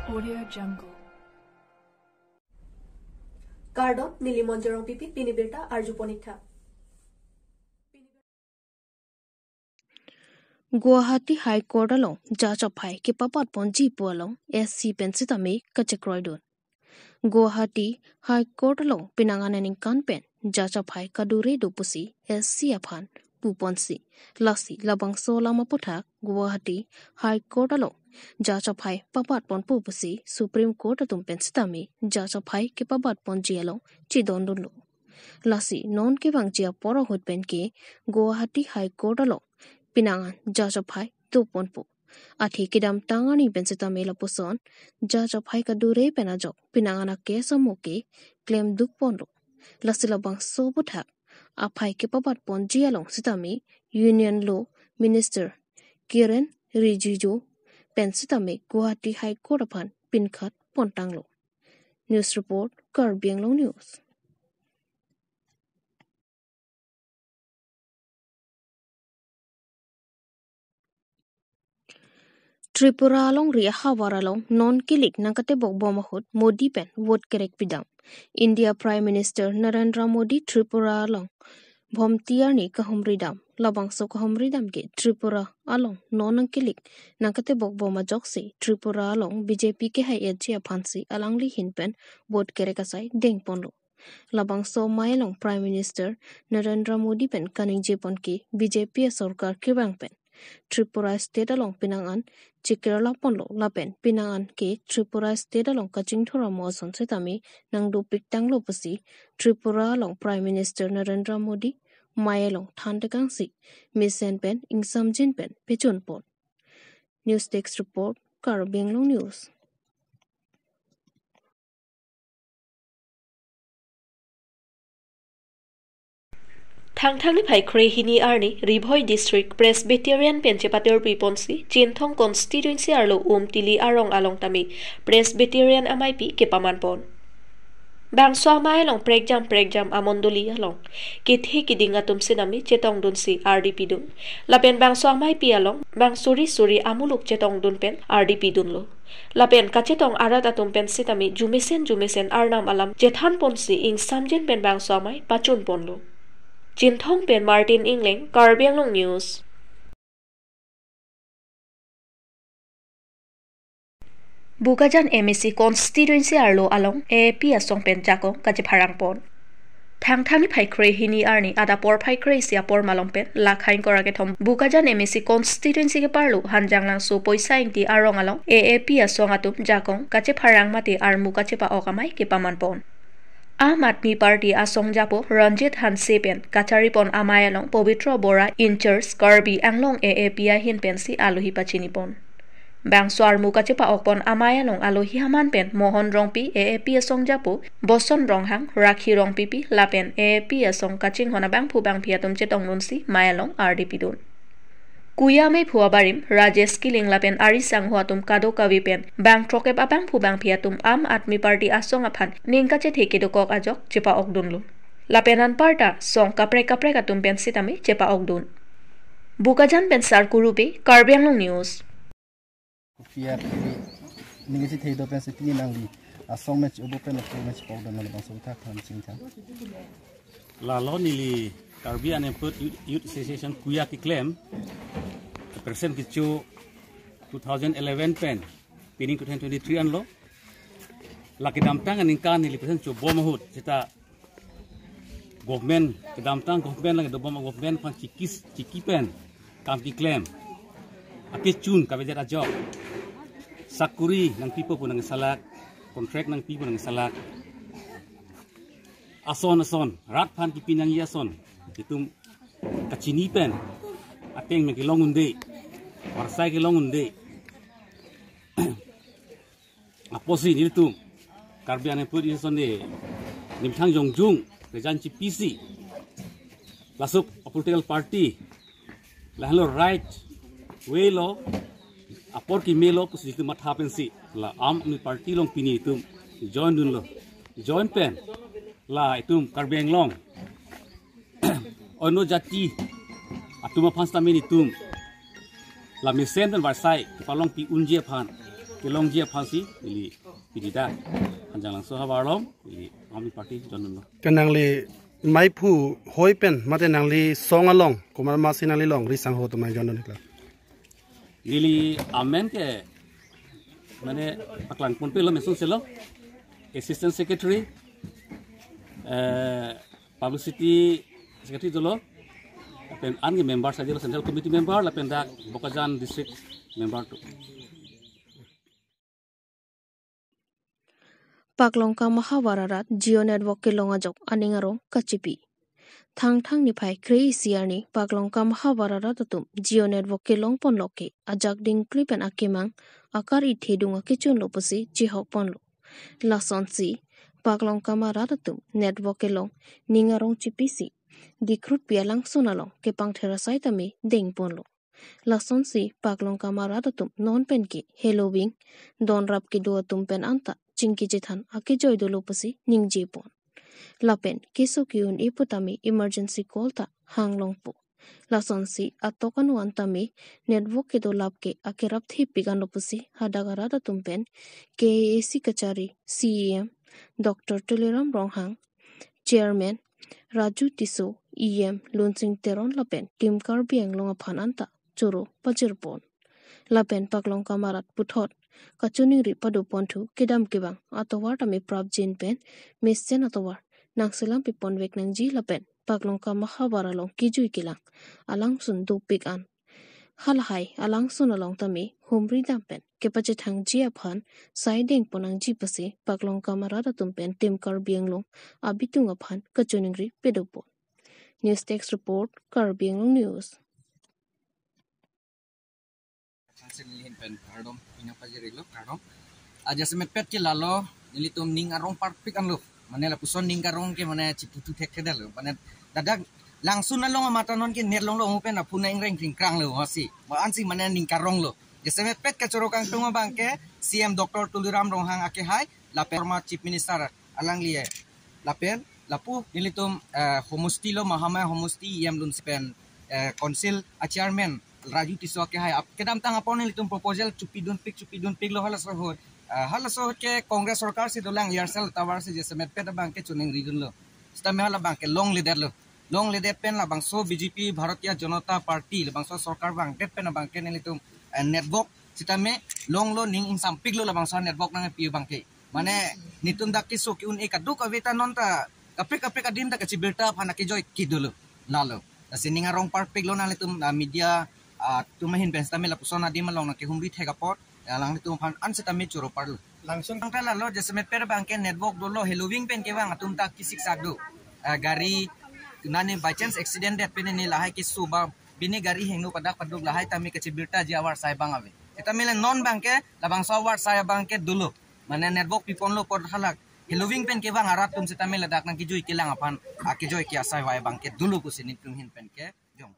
Audio Jungle. Kardon nili monjerong pipi pinibirta arju ponitha. Guwahati High Court along Jachapai ki papat ponji po along SC pensitami kachekroidon. Guwahati High Court along pinanganan kanpen Jachapai kadure dupusi SC aphan puponsi lasi labang sola maputhak Guwahati High Court along Jachapai papat pon pupusi Supreme Court atum pensitami Jachapai ki papat ponji along chidondunlo. Lasi non ki bangjia poro hutpen ki Guwahati High Court along pinangan Jachapai tuponpo. Athi kidam tangani pensita mela puson Jachapai kadure penajok pinangana kesa moke claim duk pondo. Lasilabang sobuthak apai ke papat ponji along sitami Union Law Minister Kiren Rijijo pensitami Guwahati High Court apan pinkhat pontanglo. News report Karbi Anglong News. Tripura along ria hawar along non kilik nangkate bokboma hut Modi pen vote kerek pidam. India Prime Minister Narendra Modi Tripura along Bhomtiarni kahumridam labang so kahumridam ke Tripura along non kilik nangkate bokboma jokse Tripura along BJP ke hai edji aphansi alangli hinpen vote kerek asai deng ponlo. Labang so mailong Prime Minister Narendra Modi pen kaning jepon ke BJP sarkar kibang pen Tripura State along pinangan Chikirala ponlo lapen pinangan ke Tripura State along kachingthora moson setami nang dupik tanglo pasi Tripura along Prime Minister Narendra Modi mayalong thandekang si misen pen ingsamjin pen pechon pon. News Desk Report Karbi Anglong News. Thangthangni phaikre hini arni Ribhoi District Presbyterian Penchepator Piponsi Chinthong Constituency arlo Tili arong along tami Presbyterian MIP kepamanpon. Bangso amay long pregjam amondoli along kithi kidingatum sinami chetong dun si RDP dun. Lapen bangso amay pi along suri amuluk chetong dun pen RDP dun lo. Lapen kachetong arat atum pen sitami jumisen arnam alam jethan ponsi ing samjen pen bangso amay pachun pon lo. Chinthong pen Martin Ingling, Karbi Anglong News. Bukajan MSC Constituency arlo along AP asong pen jako kaje pharang pon. Thangthangni phaikre hini arni ada por phaikre sia por malong pen lakhain korage thom Bukajan MSC Constituency ke parlo hanjang lang so poisa ingti arong along AAP asong atum jakong kaje pharang mati armu kaje pa okamai ke paman pon. Aam Admi Party asong japo Ranjit Hansepen Kacharipon amayalong Povitra Bora Inchers Karbi Anglong AAPI hinpensi alohi pachinipon. Bangso armu kachepa okpon amayalong alohi haman pen Mohon Rongpi AAP asong japo Boson Ronghang Rakhi Rongpipi Lapen AAP asong kaching hona bang pu bang piatum chetong nunsi mayalong RDP dun. Kuyame Phuabarim Rajesh Kiling lapen arisang huatum kado kawipen bang trokep abang phubang phiatum Aam Admi Party asong aphan ningkache thekidokok ajok chepa okdunlu. Lapenan parta song kapre katum pen sitami chepa okdun. Bukajan pen sarkurupe Karbi Anglong News. Fiat ningisi theido pen sitini nangli asong match obo pen okto match powder na bang sota tham singtha. La lonili Karbi Anglong Youth Association kuya ki claim present kichu 2011 pen pining 2023 anlo laki damtang aning kan ni present chu bomahut kita government kedamtang government lagi do bom government pan ciki pen kam ki claim akechun kabejar ajok sakuri nang pipo pun nang salak contract nang pipo nang salak ason rat pan ki pinang yason itum kachini pen ateng me kilong unde warsai kilong unde aposi ni tu Karbi Anglong put ison de nimthang jongjung rejanchi PC lasuk political party lahlo right way lo apor ki melo kusitu matha pensi la Aam Admi Party long pini itum join dun lo join pen la itum Karbi Anglong ono jati atuma phans tamin itum la misen dan warsai palong pi unje phan kelong jia phansi ili pidida hanjang langso habarlom ili ami party jonno kenangli mai phu hoi pen mate nangli song along kumar masi nangli long ri sang ho to mai jonno nikla ili amen ke mane paklang pun pe lo mesun selo assistant secretary publicity secretary dolo pen angi member saja lo central committee member la pen dak Bokajan district member tu Paklong ka mahawararat Geo Network ke longajok aningarong kachipi. Thang ni phai krei siarni paklong ka mahawararat tum Geo Network ke longpon loke ajak ding clip and akimang akar I thedunga kichun loposi jihok ponlo. Lason si paklong ka mahawaratum network ke long ningarong chipisi dikrut pialang sunalong ke pangtherasai tami ding ponlo. Lason si paklong ka mahawaratum non pen ki Halloween don rap ki dua tum pen anta Cingki jithan ake joy dolo pasi ning jepon. Lapen keso kiun iputami emergency call ta hanglong po. Lason si atokan wantami network ke do lapke ake rap thipi gano pasi hadagarada tumpen KAC kachari CEM Dr. Tuliram Ronghang Chairman Raju Tiso EM Lunsing Teron lapen Tim Karbi Anglong aphananta choro pajirpon. Lapen paklong kamarat puthot kachuning ri padu pontu kidam kibang atowar tami prab jin pen misjen atowar nangselam pipon wek nang ji lapen paklong ka mahabara long kijui kilang alang sun du pik an halhai alang sun along tami humri dampen kepache thang ji aphan siding ponang ji pasi paklong ka marada tumpen Tim Karbi Anglong abitung aphan kachuning ri pedopon News Text Report Karbi Anglong News Nilihin pen pardon ina pajirilo pardon aja semepet ki lalo nilitum ning arong parpik an lo mane la puson ning karong ke mane ciputu tek kedal mane dadak langsung na long mata non ki net long pen na puna ing reng krang lo hasi ma ansi mane ning karong lo ja semepet ka corokan tunga bangke CM Dr. Tuliram Ronghang ake hai la perma chief minister alang liye la pen lapu nilitum homosti lo mahama homosti yam lun pen council chairman Raju Tiso ke hai kedam tang apon litum proposal cupidun pik lo halaso ke Congress sarkar si dolang yarsel tawar si jese met peda bang ke chuning ridun lo sta me hala bang ke long leader pen la bang so BJP Bharatiya Janata Party la bang so sarkar bang det pen bang ke litum network sita me long lo ning insam pik lo la bang so network nang pi bang ke mane nitum dak ki so ki un ekadu ka veta non ta kapre kadin ta ka chibelta phana ke joy kidolo lalo sininga rong park pik lo na litum media tumahin pen stamela pusona di malong na ke humri thega pot lang ni tum phan an setami choro parlo langsung tangka lalo jese me per bangke network dolo Halloween pen ke wang atum tak kisik sagdo gari nani by chance accident det pen ni lahai ki suba bini gari hengno padak paduk lahai tami ke cibirta ji awar sai bang ave eta mele non bangke labang sawar sai bangke dolo mane network pipon lo pod halak Halloween pen ke wang arat tum setamela dak nang ki joi kilang apan ki joi ki asai wai bangke dolo kusini tum hin pen ke jong